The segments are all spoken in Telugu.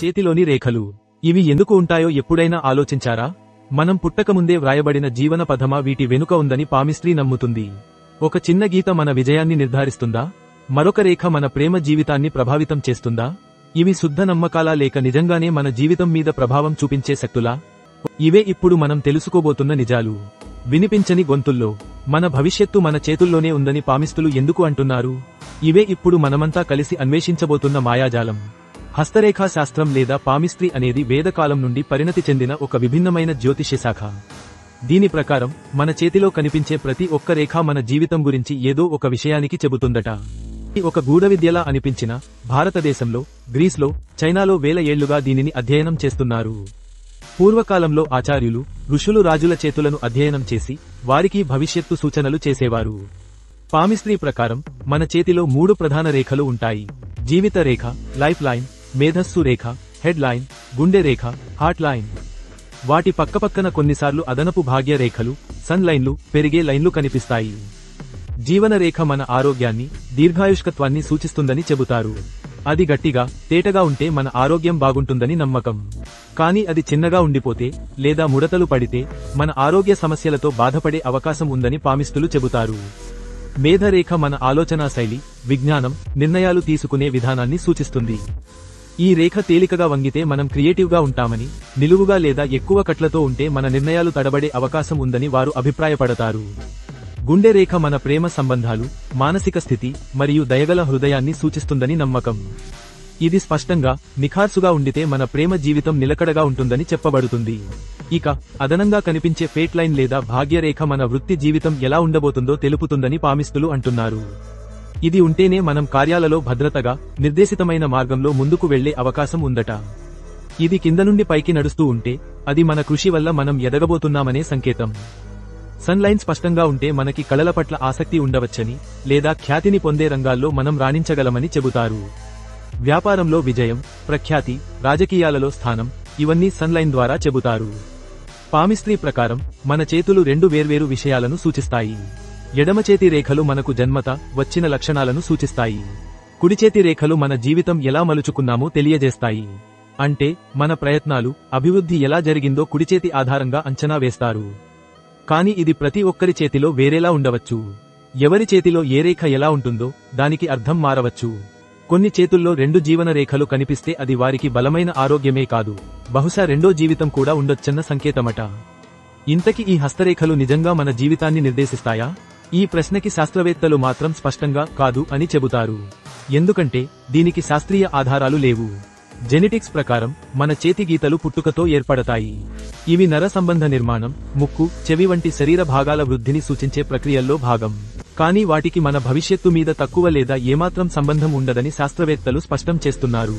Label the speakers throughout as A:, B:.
A: చేతిలోని రేఖలు ఇవి ఎందుకు ఉంటాయో ఎప్పుడైనా ఆలోచించారా? మనం పుట్టకముందే వ్రాయబడిన జీవన పథమా వీటి వెనుక ఉందని పామిస్ట్రీ నమ్ముతుంది. ఒక చిన్న గీత మన విజయాన్ని నిర్ధారిస్తుందా? మరొక రేఖ మన ప్రేమ జీవితాన్ని ప్రభావితం చేస్తుందా? ఇవి శుద్ధ నమ్మకాలా లేక నిజంగానే మన జీవితం మీద ప్రభావం చూపించే శక్తులా? ఇవే ఇప్పుడు మనం తెలుసుకోబోతున్న నిజాలు. వినిపించని గొంతుల్లో మన భవిష్యత్తు మన చేతుల్లోనే ఉందని పామిస్టులు ఎందుకు అంటున్నారు? ఇవే ఇప్పుడు మనమంతా కలిసి అన్వేషించబోతున్న మాయాజాలం. హస్తరేఖా శాస్త్రం లేదా పామిస్ట్రీ అనేది వేదకాలం నుండి పరిణతి చెందిన ఒక విభిన్నమైన జ్యోతిష్య శాఖ. దీని ప్రకారం మన చేతిలో కనిపించే ప్రతి ఒక్క రేఖ మన జీవితం గురించి ఏదో ఒక విషయానికి చెబుతుందట. ఇది ఒక గూఢవిద్యలా అనిపించిన భారతదేశంలో, గ్రీస్లో, చైనాలో వేల ఏళ్లుగా దీనిని అధ్యయనం చేస్తున్నారు. పూర్వకాలంలో ఆచార్యులు, ఋషులు రాజుల చేతులను అధ్యయనం చేసి వారికి భవిష్యత్తు సూచనలు చేసేవారు. పామిస్ట్రీ ప్రకారం మన చేతిలో 3 ప్రధాన రేఖలు ఉంటాయి: జీవిత రేఖ, లైఫ్ లైన్, మేధస్సు రేఖ, హెడ్ లైన్, గుండె రేఖ, హార్ట్ లైన్. వాటి పక్కపక్కన కొన్నిసార్లు అదనపు భాగ్య రేఖలు, సన్ లైన్లు, పెరిగే లైన్లు కనిపిస్తాయి. జీవన రేఖ మన ఆరోగ్యాన్ని, దీర్ఘాయుష్కత్వాన్ని సూచిస్తుందని చెబుతారు. అది గట్టిగా, తేటగా ఉంటే మన ఆరోగ్యం బాగుంటుందని నమ్మకం. కానీ అది చిన్నగా ఉండిపోతే లేదా ముడతలు పడితే మన ఆరోగ్య సమస్యలతో బాధపడే అవకాశం ఉందని పామిస్టులు చెబుతారు. మేధరేఖ మన ఆలోచనా శైలి, విజ్ఞానం, నిర్ణయాలు తీసుకునే విధానాన్ని సూచిస్తుంది. ఈ రేఖ తేలికగా వంగితే మనం క్రియేటివ్గా ఉంటామని, నిలువుగా లేదా ఎక్కువ కట్లతో ఉంటే మన నిర్ణయాలు తడబడే అవకాశం ఉందని వారు అభిప్రాయపడతారు. గుండె రేఖ మన ప్రేమ సంబంధాలు, మానసిక స్థితి మరియు దయగల హృదయాన్ని సూచిస్తుందని నమ్మకం. ఇది స్పష్టంగా, నిఖార్సుగా ఉండితే మన ప్రేమ జీవితం నిలకడగా ఉంటుందని చెప్పబడుతుంది. ఇక అదనంగా కనిపించే ఫేట్ లైన్ లేదా భాగ్యరేఖ మన వృత్తి జీవితం ఎలా ఉండబోతుందో తెలుపుతుందని పామిస్టులు అంటున్నారు. ఇది ఉంటేనే మనం కార్యాలలో భద్రతగా, నిర్దేశితమైన మార్గంలో ముందుకు వెళ్లే అవకాశం ఉందట. ఇది కింద నుండి పైకి నడుస్తూ ఉంటే అది మన కృషి వల్ల మనం ఎదగబోతున్నామనే సంకేతం. సన్ లైన్ స్పష్టంగా ఉంటే మనకి కళల పట్ల ఆసక్తి ఉండవచ్చని, లేదా ఖ్యాతిని పొందే రంగాల్లో మనం రాణించగలమని చెబుతారు. వ్యాపారంలో విజయం, ప్రఖ్యాతి, రాజకీయాలలో స్థానం, ఇవన్నీ సన్ లైన్ ద్వారా చెబుతారు. పామిస్ట్రీ ప్రకారం మన చేతులు 2 వేర్వేరు విషయాలను సూచిస్తాయి. ఎడమచేతి రేఖలు మనకు జన్మత వచ్చిన లక్షణాలను సూచిస్తాయి. కుడిచేతి రేఖలు మన జీవితం ఎలా మలుచుకున్నామో తెలియజేస్తాయి. అంటే మన ప్రయత్నాలు, అభివృద్ధి ఎలా జరిగిందో కుడిచేతి ఆధారంగా అంచనా వేస్తారు. కానీ ఇది ప్రతి ఒక్కరి చేతిలో వేరేలా ఉండవచ్చు. ఎవరి చేతిలో ఏ రేఖ ఎలా ఉంటుందో దానికి అర్థం మారవచ్చు. కొన్ని చేతుల్లో 2 జీవన రేఖలు కనిపిస్తే అది వారికి బలమైన ఆరోగ్యమే కాదు, బహుశా రెండో జీవితం కూడా ఉండొచ్చన్న సంకేతమట. ఇంతకీ ఈ హస్తరేఖలు నిజంగా మన జీవితాన్ని నిర్దేశిస్తాయా? ఈ ప్రశ్నకి శాస్త్రవేత్తలు మాత్రం స్పష్టంగా కాదు అని చెబుతారు. ఎందుకంటే దీనికి శాస్త్రీయ ఆధారాలు లేవు. జెనెటిక్స్ ప్రకారం మన చేతి గీతలు పుట్టుకతో ఏర్పడతాయి. ఇవి నర సంబంధ నిర్మాణం, ముక్కు, చెవి వంటి శరీర భాగాల వృద్ధిని సూచించే ప్రక్రియల్లో భాగం. కానీ వాటికి మన భవిష్యత్తు మీద తక్కువ లేదా ఏమాత్రం సంబంధం ఉండదని శాస్త్రవేత్తలు స్పష్టం చేస్తున్నారు.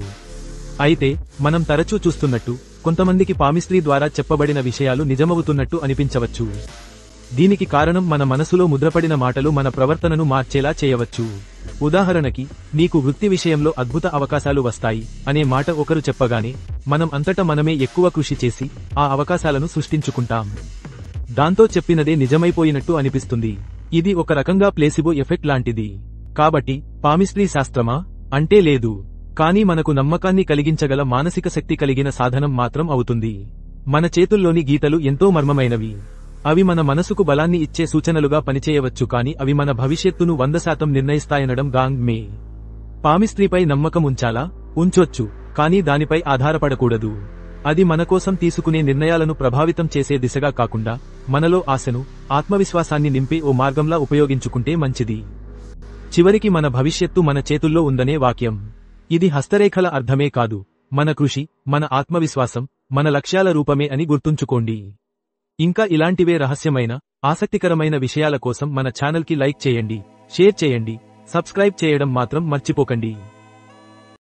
A: అయితే మనం తరచూ చూస్తున్నట్టు కొంతమందికి పామిస్ట్రీ ద్వారా చెప్పబడిన విషయాలు నిజమవుతున్నట్టు అనిపించవచ్చు. దీనికి కారణం మన మనసులో ముద్రపడిన మాటలు మన ప్రవర్తనను మార్చేలా చేయవచ్చు. ఉదాహరణకి, నీకు వృత్తి విషయంలో అద్భుత అవకాశాలు వస్తాయి అనే మాట ఒకరు చెప్పగానే మనం అంతట మనమే ఎక్కువ కృషి చేసి ఆ అవకాశాలను సృష్టించుకుంటాం. దాంతో చెప్పినదే నిజమైపోయినట్టు అనిపిస్తుంది. ఇది ఒక రకంగా ప్లేసిబో ఎఫెక్ట్ లాంటిది. కాబట్టి పామిస్ట్రీ శాస్త్రమా అంటే లేదు. కానీ మనకు నమ్మకాన్ని కలిగించగల మానసిక శక్తి కలిగిన సాధనం మాత్రం అవుతుంది. మన చేతుల్లోని గీతలు ఎంతో మర్మమైనవి. అవి మన మనసుకు బలాన్ని ఇచ్చే సూచనలుగా పనిచేయవచ్చు, కానీ అవి మన భవిష్యత్తును 100% నిర్ణయిస్తాయనడం గాంగ్ మే. పామిస్ట్రీపై నమ్మకం ఉంచాలా? ఉంచొచ్చు, కానీ దానిపై ఆధారపడకూడదు. అది మన కోసం తీసుకునే నిర్ణయాలను ప్రభావితం చేసే దిశగా కాకుండా మనలో ఆశను, ఆత్మవిశ్వాసాన్ని నింపే ఓ మార్గంలా ఉపయోగించుకుంటే మంచిది. చివరికి మన భవిష్యత్తు మన చేతుల్లో ఉందనే వాక్యం. ఇది హస్తరేఖల అర్థమే కాదు, మన కృషి, మన ఆత్మవిశ్వాసం, మన లక్ష్యాల రూపమే అని గుర్తుంచుకోండి. ఇంకా ఇలాంటివే రహస్యమైన, ఆసక్తికరమైన విషయాల కోసం మన ఛానల్కి లైక్ చేయండి, షేర్ చేయండి, సబ్స్క్రైబ్ చేయడం మాత్రం మర్చిపోకండి.